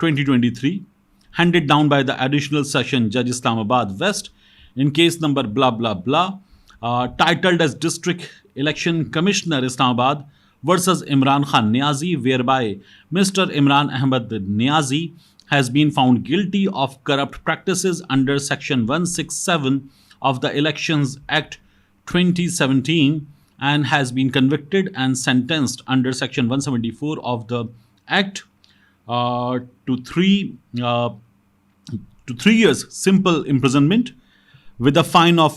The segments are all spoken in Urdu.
2023 handed down by the additional session judge Islamabad West in case number blah blah blah, titled as District Election Commissioner Islamabad versus Imran Khan Niazi, whereby Mr. Imran Ahmed Niazi has been found guilty of corrupt practices under Section 167 of the Elections Act 2017 and has been convicted and sentenced under Section 174 of the Act to 3 years simple imprisonment with a fine of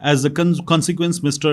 As a consequence, Mr.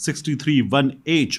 63(1)H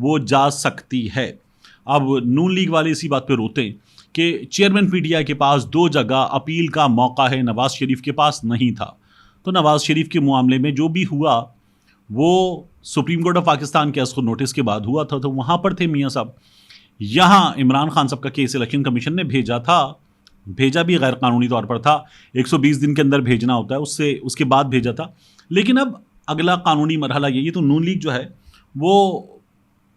وہ جا سکتی ہے۔ اب نون لیگ والے اسی بات پہ روتے ہیں کہ چیئرمین پی ٹی آئی کے پاس 2 جگہ اپیل کا موقع ہے، نواز شریف کے پاس نہیں تھا۔ تو نواز شریف کے معاملے میں جو بھی ہوا وہ سپریم کورٹ آف پاکستان کے اصل نوٹس کے بعد ہوا تھا، تو وہاں پر تھے میاں صاحب۔ یہاں عمران خان صاحب کا کیس الیکشن کمیشن نے بھیجا تھا، بھیجا بھی غیر قانونی طور پر تھا، 120 دن کے اندر بھیجنا ہوتا ہے، اس کے بعد بھیجا تھا۔ لیکن اب اگلا قانونی مرحلہ یہی ہے، تو نون لیگ جو ہے وہ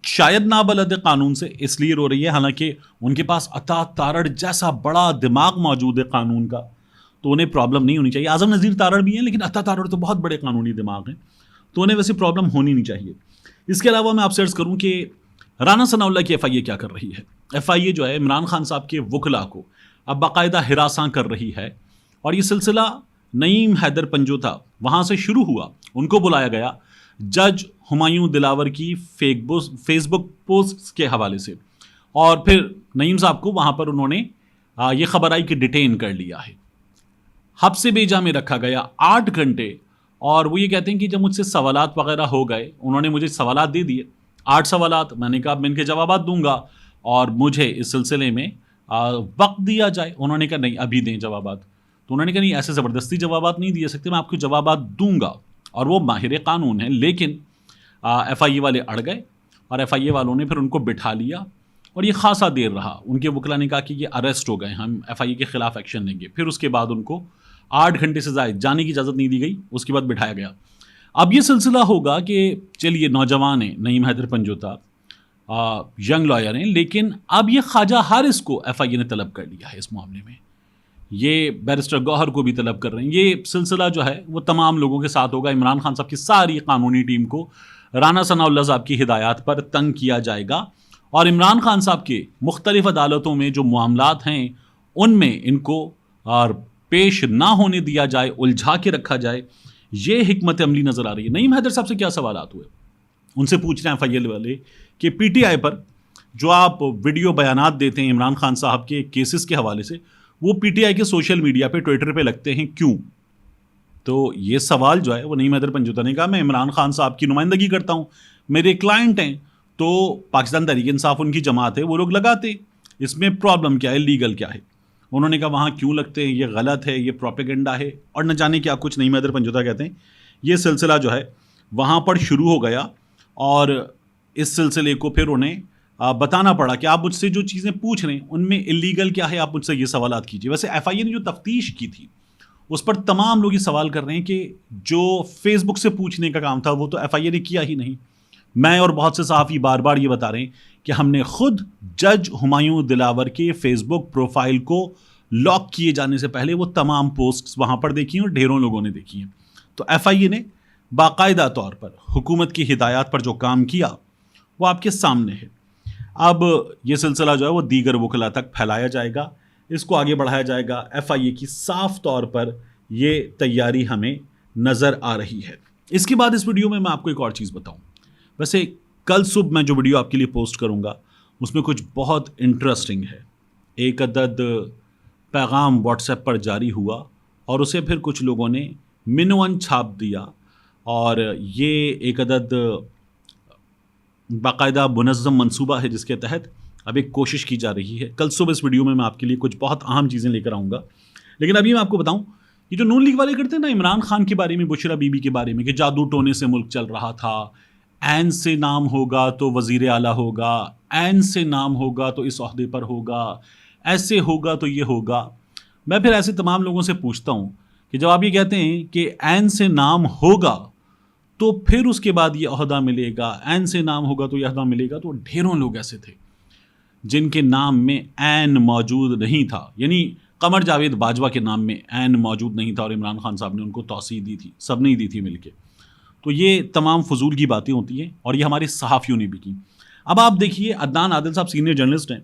شاید نابلد قانون سے اس لیے رو رہی ہے، حالانکہ ان کے پاس عطا تارڑ جیسا بڑا دماغ موجود ہے قانون کا، تو انہیں پرابلم نہیں ہونی چاہیے۔ اعظم نذیر تارڑ بھی ہیں، لیکن عطا تارڑ تو بہت بڑے قانونی دماغ ہیں، تو انہیں ویسے پرابلم ہونی نہیں چاہیے۔ اس کے علاوہ میں آپ سے عرض کروں کہ رانا ثناء اللہ کی ایف آئی اے کیا کر رہی ہے۔ ایف آئی اے جو ہے عمران خان صاحب کے وکلاء کو اب باقاعدہ ہراساں کر رہی ہے، اور یہ سلسلہ نعیم حیدر پنجوتا وہاں سے شروع ہوا، ان کو بلایا گیا جج ہمایوں دلاور کی فیس بک پوسٹ کے حوالے سے، اور پھر نعیم صاحب کو وہاں پر انہوں نے یہ خبر آئی کہ ڈیٹین کر لیا ہے، حبس بیجا میں رکھا گیا 8 گھنٹے۔ اور وہ یہ کہتے ہیں کہ جب مجھ سے سوالات وغیرہ ہو گئے، انہوں نے مجھے سوالات دے دیے 8 سوالات، میں نے کہا میں ان کے جوابات دوں گا اور مجھے اس سلسلے میں وقت دیا جائے۔ انہوں نے کہا نہیں ابھی دیں جوابات، تو انہوں نے کہا نہیں ایسے زبردستی جوابات نہیں دے سکتے، میں آپ کو جوابات دوں گا، اور وہ ماہر قانون ہیں۔ لیکن ایف آئی اے والے اڑ گئے، اور ایف آئی اے والوں نے پھر ان کو بٹھا لیا، اور یہ خاصا دیر رہا۔ ان کے وکلا نے کہا کہ یہ اریسٹ ہو گئے، ہم ایف آئی اے کے خلاف ایکشن لیں گے۔ پھر اس کے بعد ان کو 8 گھنٹے سے زائد جانے کی اجازت نہیں دی گئی، اس کے بعد بٹھایا گیا۔ اب یہ سلسلہ ہوگا کہ چلیے نوجوان ہیں نعیم حیدر پنجوتا، ینگ لائر ہیں، لیکن اب یہ خواجہ حارث کو ایف آئی اے نے طلب کر لیا ہے اس معاملے میں، یہ بیرسٹر گوہر کو بھی طلب کر رہے ہیں۔ یہ سلسلہ جو ہے وہ تمام لوگوں کے ساتھ ہوگا، عمران خان صاحب کی ساری قانونی ٹیم کو رانا ثناء اللہ صاحب کی ہدایات پر تنگ کیا جائے گا، اور عمران خان صاحب کے مختلف عدالتوں میں جو معاملات ہیں ان میں ان کو پیش نہ ہونے دیا جائے، الجھا کے رکھا جائے۔ یہ حکمت عملی نظر آ رہی ہے۔ نعیم حیدر صاحب سے کیا سوالات ہوئے، ان سے پوچھ رہے ہیں ایف آئی اے والے کہ پی ٹی آئی پر جو آپ ویڈیو بیانات دیتے ہیں عمران خان صاحب کے کیسز کے حوالے سے، وہ پی ٹی آئی کے سوشل میڈیا پہ ٹویٹر پہ لگتے ہیں کیوں؟ تو یہ سوال جو ہے وہ نعیم حیدر پنجوتا نے کہا میں عمران خان صاحب کی نمائندگی کرتا ہوں، میرے کلائنٹ ہیں، تو پاکستان تحریک انصاف ان کی جماعت ہے، وہ لوگ لگاتے، اس میں پرابلم کیا ہے، لیگل کیا ہے؟ انہوں نے کہا وہاں کیوں لگتے ہیں، یہ غلط ہے، یہ پروپیگنڈا ہے، اور نہ جانے کیا کچھ نعیم حیدر پنجوتا کہتے ہیں۔ یہ سلسلہ جو ہے وہاں پر شروع ہو گیا، اور اس سلسلے کو پھر انہیں بتانا پڑا کہ آپ مجھ سے جو چیزیں پوچھ رہے ہیں ان میں اللیگل کیا ہے، آپ مجھ سے یہ سوالات کیجیے۔ ویسے ایف آئی اے نے جو تفتیش کی تھی اس پر تمام لوگ یہ سوال کر رہے ہیں کہ جو فیس بک سے پوچھنے کا کام تھا وہ تو ایف آئی اے نے کیا ہی نہیں۔ میں اور بہت سے صحافی بار بار یہ بتا رہے ہیں کہ ہم نے خود جج ہمایوں دلاور کے فیس بک پروفائل کو لاک کیے جانے سے پہلے وہ تمام پوسٹس وہاں پر دیکھی ہیں، اور ڈھیروں لوگوں نے دیکھی ہیں۔ تو ایف آئی اے نے باقاعدہ طور پر حکومت کی ہدایات پر جو کام کیا وہ آپ کے سامنے ہے۔ اب یہ سلسلہ جو ہے وہ دیگر وکلا تک پھیلایا جائے گا، اس کو آگے بڑھایا جائے گا۔ ایف آئی اے کی صاف طور پر یہ تیاری ہمیں نظر آ رہی ہے۔ اس کے بعد اس ویڈیو میں آپ کو ایک اور چیز بتاؤں، ویسے کل صبح میں جو ویڈیو آپ کے لیے پوسٹ کروں گا اس میں کچھ بہت انٹرسٹنگ ہے۔ ایک عدد پیغام واٹس ایپ پر جاری ہوا، اور اسے پھر کچھ لوگوں نے منون چھاپ دیا، اور یہ ایک عدد باقاعدہ منظم منصوبہ ہے جس کے تحت اب ایک کوشش کی جا رہی ہے۔ کل صبح اس ویڈیو میں آپ کے لیے کچھ بہت اہم چیزیں لے کر آؤں گا، لیکن ابھی میں آپ کو بتاؤں یہ جو نون لیگ والے کرتے ہیں نا عمران خان کے بارے میں، بشرا بی بی کے بارے میں کہ جادو ٹونے سے ملک چل رہا تھا، عین سے نام ہوگا تو وزیر اعلیٰ ہوگا، عین سے نام ہوگا تو اس عہدے پر ہوگا، ایسے ہوگا تو یہ ہوگا۔ میں پھر ایسے تمام لوگوں سے پوچھتا ہوں کہ جب آپ یہ کہتے ہیں کہ عین سے نام ہوگا تو پھر اس کے بعد یہ عہدہ ملے گا، عین سے نام ہوگا تو یہ عہدہ ملے گا، تو ڈھیروں لوگ ایسے تھے جن کے نام میں عین موجود نہیں تھا، یعنی قمر جاوید باجوہ کے نام میں عین موجود نہیں تھا، اور عمران خان صاحب نے ان کو توسیع دی تھی، سب نے دی تھی مل کے۔ تو یہ تمام فضول کی باتیں ہوتی ہیں، اور یہ ہمارے صحافیوں نے بھی کی۔ اب آپ دیکھیے عدنان عادل صاحب سینئر جرنلسٹ ہیں،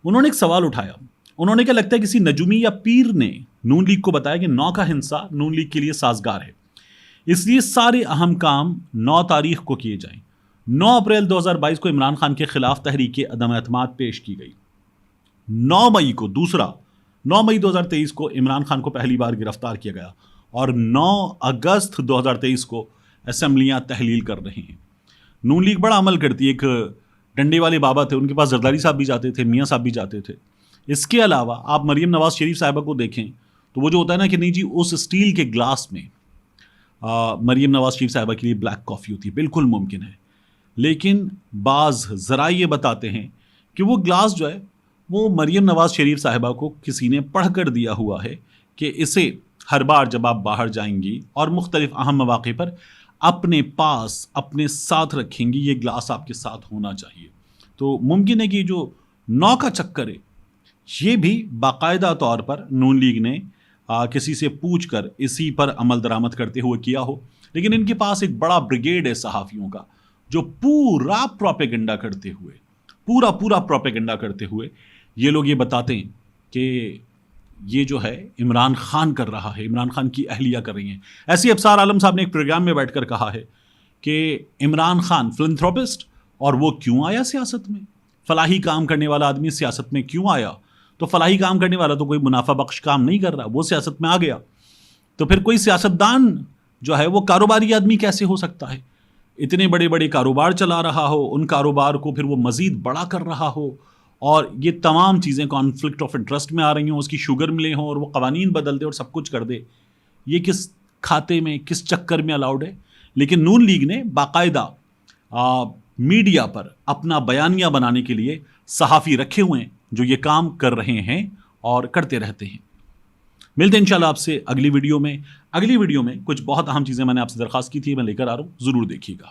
انہوں نے ایک سوال اٹھایا، انہوں نے کیا لگتا ہے کسی نجومی یا پیر نے نون لیگ کو بتایا کہ 9 کا ہندسہ نون لیگ کے لیے سازگار ہے، اس لیے سارے اہم کام 9 تاریخ کو کیے جائیں۔ 9 اپریل 2022 کو عمران خان کے خلاف تحریک عدم اعتماد پیش کی گئی۔ 9 مئی کو 9 مئی 2023 کو عمران خان کو پہلی بار گرفتار کیا گیا، اور 9 اگست 2023 کو اسمبلیاں تحلیل کر رہے ہیں۔ نون لیگ بڑا عمل کرتی ہے، ایک ڈنڈے والے بابا تھے، ان کے پاس زرداری صاحب بھی جاتے تھے، میاں صاحب بھی جاتے تھے. اس کے علاوہ آپ مریم نواز شریف صاحبہ کو دیکھیں تو وہ جو ہوتا ہے نا کہ نہیں جی اس اسٹیل کے گلاس میں مریم نواز شریف صاحبہ کے لیے بلیک کافی ہوتی ہے، بالکل ممکن ہے. لیکن بعض ذرائع یہ بتاتے ہیں کہ وہ گلاس جو ہے وہ مریم نواز شریف صاحبہ کو کسی نے پڑھ کر دیا ہوا ہے کہ اسے ہر بار جب آپ باہر جائیں گی اور مختلف اہم مواقع پر اپنے پاس اپنے ساتھ رکھیں گی، یہ گلاس آپ کے ساتھ ہونا چاہیے. تو ممکن ہے کہ جو 9 کا چکر ہے یہ بھی باقاعدہ طور پر نون لیگ نے کسی سے پوچھ کر اسی پر عمل درآمد کرتے ہوئے کیا ہو. لیکن ان کے پاس ایک بڑا بریگیڈ ہے صحافیوں کا جو پورا پروپیگنڈا کرتے ہوئے یہ لوگ یہ بتاتے ہیں کہ یہ جو ہے عمران خان کر رہا ہے، عمران خان کی اہلیہ کر رہی ہیں. ایسی ابصار عالم صاحب نے ایک پروگرام میں بیٹھ کر کہا ہے کہ عمران خان فلنتھروپسٹ اور وہ کیوں آیا سیاست میں، فلاحی کام کرنے والا آدمی سیاست میں کیوں آیا؟ تو فلاحی کام کرنے والا تو کوئی منافع بخش کام نہیں کر رہا، وہ سیاست میں آ گیا. تو پھر کوئی سیاستدان جو ہے وہ کاروباری آدمی کیسے ہو سکتا ہے؟ اتنے بڑے بڑے کاروبار چلا رہا ہو، ان کاروبار کو پھر وہ مزید بڑا کر رہا ہو اور یہ تمام چیزیں کانفلکٹ آف انٹرسٹ میں آ رہی ہوں، اس کی شوگر ملے ہوں اور وہ قوانین بدل دے اور سب کچھ کر دے. یہ کس کھاتے میں کس چکر میں الاؤڈ ہے؟ لیکن نون لیگ نے باقاعدہ میڈیا پر اپنا بیانیہ بنانے کے لیے صحافی رکھے ہوئے ہیں جو یہ کام کر رہے ہیں اور کرتے رہتے ہیں. ملتے ہیں انشاءاللہ آپ سے اگلی ویڈیو میں کچھ بہت اہم چیزیں میں نے آپ سے درخواست کی تھی، میں لے کر آ رہا ہوں، ضرور دیکھیے گا.